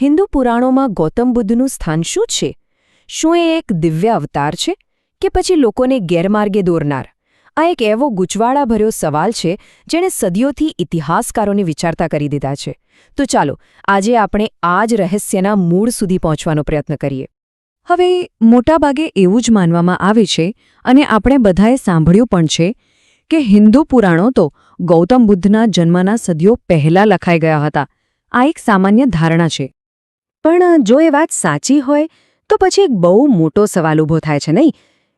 હિન્દુ પુરાણોમાં ગૌતમ બુદ્ધનું સ્થાન શું છે? શું એ એક દિવ્ય અવતાર છે કે પછી લોકોને ગેરમાર્ગે દોરનાર? આ એક એવો ગૂંચવાડાભર્યો સવાલ છે જેણે સદીઓથી ઇતિહાસકારોને વિચારતા કરી દીધા છે. તો ચાલો આજે આપણે આ જ રહસ્યના મૂળ સુધી પહોંચવાનો પ્રયત્ન કરીએ. હવે મોટાભાગે એવું જ માનવામાં આવે છે, અને આપણે બધાએ સાંભળ્યું પણ છે, કે હિન્દુ પુરાણો તો ગૌતમ બુદ્ધના જન્મના સદીઓ પહેલાં લખાઈ ગયા હતા. આ એક સામાન્ય ધારણા છે. પણ જો એ વાત સાચી હોય તો પછી એક બહુ મોટો સવાલ ઊભો થાય છે, નહીં?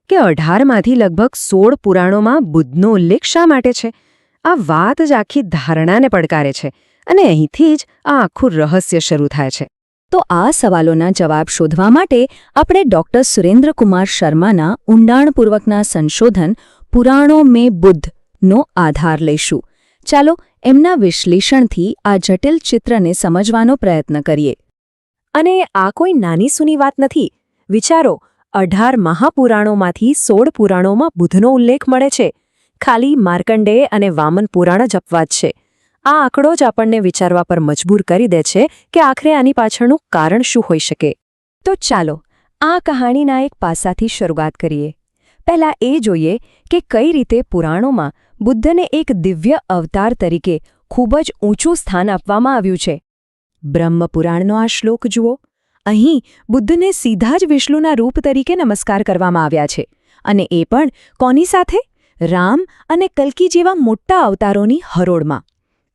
કે 18માંથી લગભગ 16 પુરાણોમાં બુદ્ધનો ઉલ્લેખ શા માટે છે? આ વાત જ આખી ધારણાને પડકારે છે, અને અહીંથી જ આ આખું રહસ્ય શરૂ થાય છે. તો આ સવાલોના જવાબ શોધવા માટે આપણે ડૉક્ટર સુરેન્દ્રકુમાર શર્માના ઊંડાણપૂર્વકના સંશોધન પુરાણો મેં બુદ્ધનો આધાર લઈશું. ચાલો એમના વિશ્લેષણથી આ જટિલ ચિત્રને સમજવાનો પ્રયત્ન કરીએ. અને આ કોઈ નાની સૂની વાત નથી. વિચારો, 18 મહાપુરાણોમાંથી 16 પુરાણોમાં બુદ્ધનો ઉલ્લેખ મળે છે. ખાલી માર્કંડેય અને વામન પુરાણ જ અપવાદ છે. આ આંકડો જ આપણને વિચારવા પર મજબૂર કરી દે છે કે આખરે આની પાછળનું કારણ શું હોઈ શકે. તો ચાલો આ કહાણીના એક પાસાથી શરૂઆત કરીએ. પહેલાં એ જોઈએ કે કઈ રીતે પુરાણોમાં બુદ્ધને એક દિવ્ય અવતાર તરીકે ખૂબ જ ઊંચું સ્થાન આપવામાં આવ્યું છે. બ્રહ્મપુરાણનો આ શ્લોક જુઓ. અહીં બુદ્ધને સીધા જ વિષ્ણુના રૂપ તરીકે નમસ્કાર કરવામાં આવ્યા છે, અને એ પણ કોની સાથે? રામ અને કલ્કી જેવા મોટા અવતારોની હરોળમાં.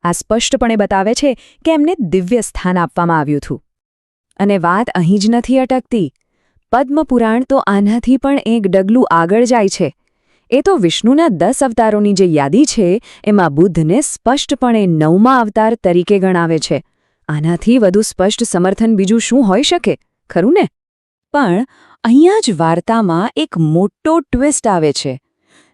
આ સ્પષ્ટપણે બતાવે છે કે એમને દિવ્ય સ્થાન આપવામાં આવ્યું હતું. અને વાત અહીં જ નથી અટકતી. પદ્મપુરાણ તો આનાથી પણ એક ડગલું આગળ જાય છે. એ તો વિષ્ણુના 10 અવતારોની જે યાદી છે એમાં બુદ્ધને સ્પષ્ટપણે 9મા અવતાર તરીકે ગણાવે છે. આનાથી વધુ સ્પષ્ટ સમર્થન બીજું શું હોઈ શકે, ખરું ને? પણ અહીંયા જ વાર્તામાં એક મોટો ટ્વિસ્ટ આવે છે.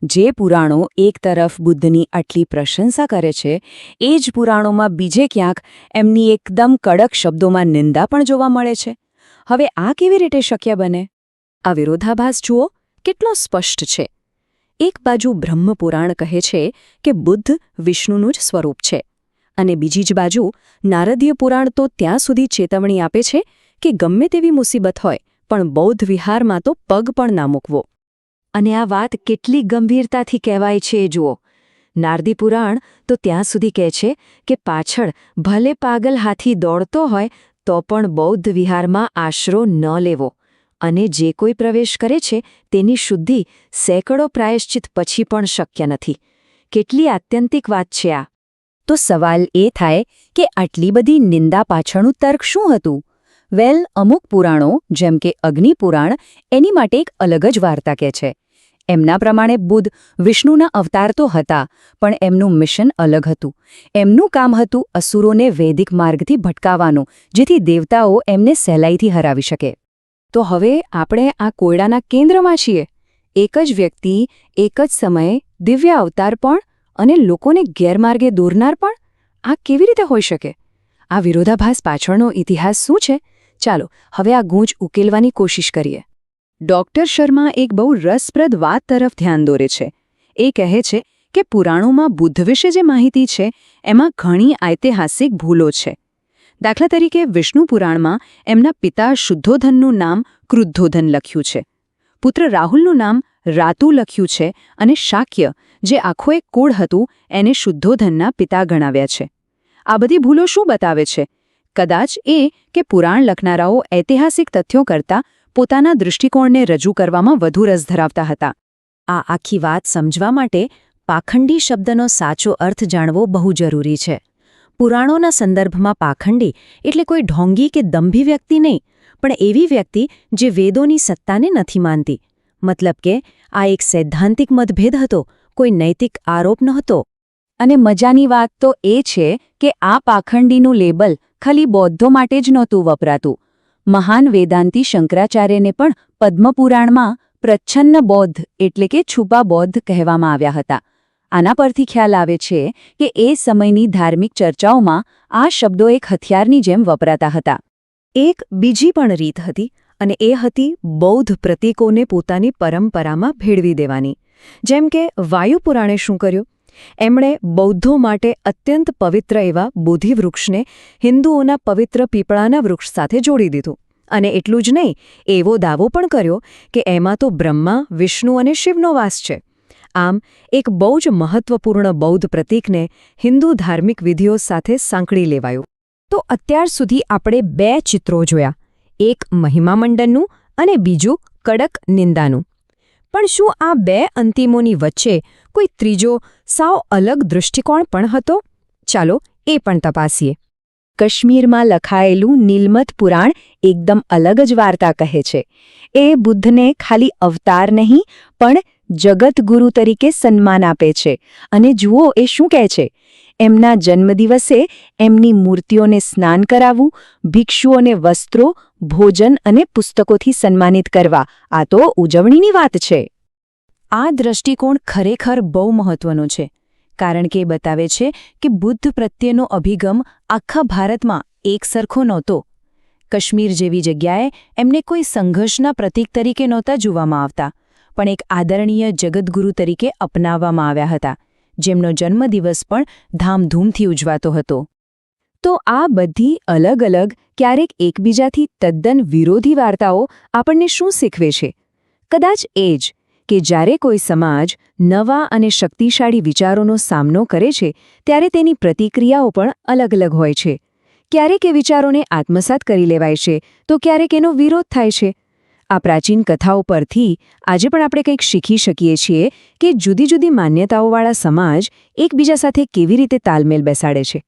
જે પુરાણો એક તરફ બુદ્ધની આટલી પ્રશંસા કરે છે, એ જ પુરાણોમાં બીજે ક્યાંક એમની એકદમ કડક શબ્દોમાં નિંદા પણ જોવા મળે છે. હવે આ કેવી રીતે શક્ય બને? આ વિરોધાભાસ જુઓ કેટલો સ્પષ્ટ છે. એક બાજુ બ્રહ્મપુરાણ કહે છે કે બુદ્ધ વિષ્ણુનું જ સ્વરૂપ છે, અને બીજી જ બાજુ નારદીય પુરાણ તો ત્યાં સુધી ચેતવણી આપે છે કે ગમે તેવી મુસીબત હોય પણ બૌદ્ધ વિહારમાં તો પગ પણ ના મૂકવો. અને આ વાત કેટલી ગંભીરતાથી કહેવાય છે એ જુઓ. નારદી પુરાણ તો ત્યાં સુધી કહે છે કે પાછળ ભલે પાગલ હાથી દોડતો હોય તો પણ બૌદ્ધ વિહારમાં આશરો ન લેવો, અને જે કોઈ પ્રવેશ કરે છે તેની શુદ્ધિ સેંકડો પ્રાયશ્ચિત પછી પણ શક્ય નથી. કેટલી આત્યંતિક વાત છે આ! તો સવાલ એ થાય કે આટલી બધી નિંદા પાછળનું તર્ક શું હતું? વેલ, અમુક પુરાણો જેમ કે અગ્નિપુરાણ એની માટે એક અલગ જ વાર્તા કહે છે. એમના પ્રમાણે બુદ્ધ વિષ્ણુના અવતાર તો હતા, પણ એમનું મિશન અલગ હતું. એમનું કામ હતું અસુરોને વૈદિક માર્ગથી ભટકાવવાનું, જેથી દેવતાઓ એમને સહેલાઈથી હરાવી શકે. તો હવે આપણે આ કોયડાના કેન્દ્રમાં છીએ. એક જ વ્યક્તિ, એક જ સમયે દિવ્ય અવતાર પણ, અને લોકોને ગેરમાર્ગે દોરનાર પણ. આ કેવી રીતે હોઈ શકે? આ વિરોધાભાસ પાછળનો ઇતિહાસ શું છે? ચાલો હવે આ ગૂંચ ઉકેલવાની કોશિશ કરીએ. ડૉક્ટર શર્મા એક બહુ રસપ્રદ વાત તરફ ધ્યાન દોરે છે. એ કહે છે કે પુરાણોમાં બુદ્ધ વિશે જે માહિતી છે એમાં ઘણી ઐતિહાસિક ભૂલો છે. દાખલા તરીકે વિષ્ણુ પુરાણમાં એમના પિતા શુદ્ધોધનનું નામ ક્રુદ્ધોધન લખ્યું છે, પુત્ર રાહુલનું નામ રાતુ લખ્યું છે, અને શાક્ય, જે આખો એક કુળ હતું, એને શુદ્ધોધનના પિતા ગણાવ્યા છે. આ બધી ભૂલો શું બતાવે છે? કદાચ એ કે પુરાણ લખનારાઓ ઐતિહાસિક તથ્યો કરતાં પોતાના દૃષ્ટિકોણને રજૂ કરવામાં વધુ રસ ધરાવતા હતા. આ આખી વાત સમજવા માટે પાખંડી શબ્દનો સાચો અર્થ જાણવો બહુ જરૂરી છે. પુરાણોના સંદર્ભમાં પાખંડી એટલે કોઈ ઢોંગી કે દંભી વ્યક્તિ નહીં, પણ એવી વ્યક્તિ જે વેદોની સત્તાને નથી માનતી. મતલબ કે આ એક સૈદ્ધાંતિક મતભેદ હતો, કોઈ નૈતિક આરોપ નહોતો. અને મજાની વાત તો એ છે કે આ પાખંડીનું લેબલ ખાલી બૌદ્ધો માટે જ નહોતું વપરાતું. મહાન વેદાંતી શંકરાચાર્યને પણ પદ્મપુરાણમાં પ્રચ્છન્ન બૌદ્ધ એટલે કે છુપા બૌદ્ધ કહેવામાં આવ્યા હતા. આના પરથી ખ્યાલ આવે છે કે એ સમયની ધાર્મિક ચર્ચાઓમાં આ શબ્દો એક હથિયારની જેમ વપરાતા હતા. એક બીજી પણ રીત હતી, અને એ હતી બૌદ્ધ પ્રતીકોને પોતાની પરંપરામાં ભેળવી દેવાની. જેમ કે વાયુપુરાણે શું કર્યું એમણે બૌદ્ધો માટે અત્યંત પવિત્ર એવા બોધિવૃક્ષને હિન્દુઓના પવિત્ર પીપળાના વૃક્ષ સાથે જોડી દીધું. અને એટલું જ નહીં, એવો દાવો પણ કર્યો કે એમાં તો બ્રહ્મા, વિષ્ણુ અને શિવનો વાસ છે. આમ એક બહુ જ મહત્વપૂર્ણ બૌદ્ધ પ્રતીકને હિન્દુ ધાર્મિક વિધિઓ સાથે સાંકળી લેવાયું. તો અત્યાર સુધી આપણે 2 ચિત્રો જોયા, એક મહિમામંડનનું અને બીજું કડક નિંદાનું. પણ શું આ 2 અંતિમોની વચ્ચે કોઈ ત્રીજો સાવ અલગ દૃષ્ટિકોણ પણ હતો? ચાલો એ પણ તપાસીએ. કાશ્મીરમાં લખાયેલું નીલમત પુરાણ એકદમ અલગ જ વાર્તા કહે છે. એ બુદ્ધને ખાલી અવતાર નહીં પણ જગતગુરુ તરીકે સન્માન આપે છે. અને જુઓ એ શું કહે છે, એમના જન્મદિવસે એમની મૂર્તિઓને સ્નાન કરાવવું, ભિક્ષુઓને વસ્ત્રો, ભોજન અને પુસ્તકોથી સન્માનિત કરવા, આ તો ઉજવણીની વાત છે. આ દૃષ્ટિકોણ ખરેખર બહુ મહત્વનો છે, કારણ કે એ બતાવે છે કે બુદ્ધ પ્રત્યેનો અભિગમ આખા ભારતમાં એક સરખો નહોતો. કાશ્મીર જેવી જગ્યાએ એમને કોઈ સંઘર્ષના પ્રતીક તરીકે નહોતા જોવામાં આવતા, પણ એક આદરણીય જગતગુરુ તરીકે અપનાવવામાં આવ્યા હતા, જેમનો જન્મદિવસ પણ ધામધૂમથી ઉજવાતો હતો. તો આ બધી અલગ અલગ, ક્યારેક એકબીજાથી તદ્દન વિરોધી વાર્તાઓ આપણને શું શીખવે છે? કદાચ એ જ કે જ્યારે કોઈ સમાજ નવા અને શક્તિશાળી વિચારોનો સામનો કરે છે, ત્યારે તેની પ્રતિક્રિયાઓ પણ અલગ અલગ હોય છે. ક્યારેક એ વિચારોને આત્મસાત કરી લેવાય છે, તો ક્યારેક એનો વિરોધ થાય છે. આ પ્રાચીન કથાઓ પરથી આજે પણ આપણે કંઈક શીખી શકીએ છીએ કે જુદી જુદી માન્યતાઓવાળા સમાજ એકબીજા સાથે કેવી રીતે તાલમેલ બેસાડે છે.